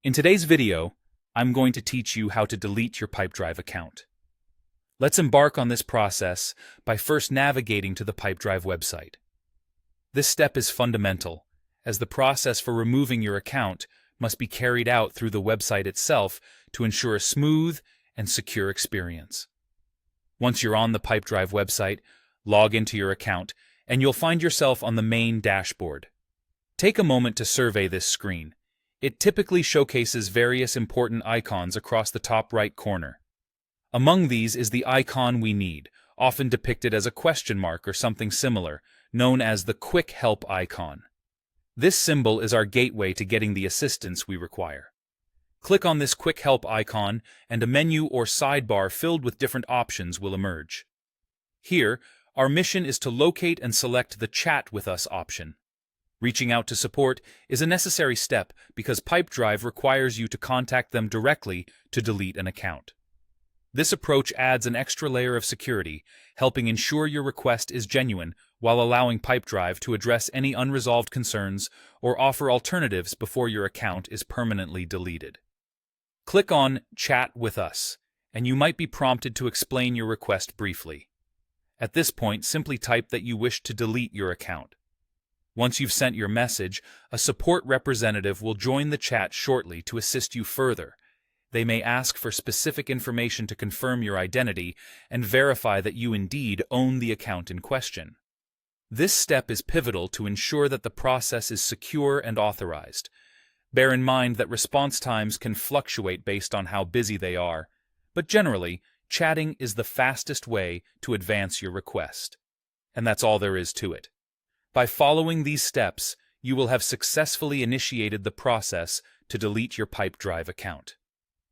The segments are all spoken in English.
In today's video, I'm going to teach you how to delete your Pipedrive account. Let's embark on this process by first navigating to the Pipedrive website. This step is fundamental, as the process for removing your account must be carried out through the website itself to ensure a smooth and secure experience. Once you're on the Pipedrive website, log into your account, and you'll find yourself on the main dashboard. Take a moment to survey this screen. It typically showcases various important icons across the top right corner. Among these is the icon we need, often depicted as a question mark or something similar, known as the Quick Help icon. This symbol is our gateway to getting the assistance we require. Click on this Quick Help icon, and a menu or sidebar filled with different options will emerge. Here, our mission is to locate and select the Chat with Us option. Reaching out to support is a necessary step because Pipedrive requires you to contact them directly to delete an account. This approach adds an extra layer of security, helping ensure your request is genuine while allowing Pipedrive to address any unresolved concerns or offer alternatives before your account is permanently deleted. Click on Chat with Us, and you might be prompted to explain your request briefly. At this point, simply type that you wish to delete your account. Once you've sent your message, a support representative will join the chat shortly to assist you further. They may ask for specific information to confirm your identity and verify that you indeed own the account in question. This step is pivotal to ensure that the process is secure and authorized. Bear in mind that response times can fluctuate based on how busy they are, but generally, chatting is the fastest way to advance your request. And that's all there is to it. By following these steps, you will have successfully initiated the process to delete your Pipedrive account.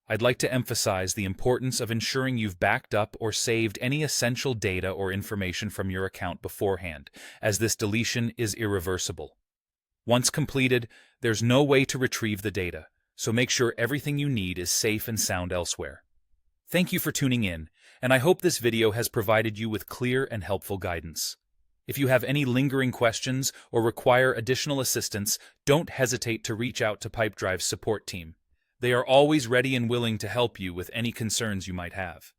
I'd like to emphasize the importance of ensuring you've backed up or saved any essential data or information from your account beforehand, as this deletion is irreversible. Once completed, there's no way to retrieve the data, so make sure everything you need is safe and sound elsewhere. Thank you for tuning in, and I hope this video has provided you with clear and helpful guidance. If you have any lingering questions or require additional assistance, don't hesitate to reach out to Pipedrive's support team. They are always ready and willing to help you with any concerns you might have.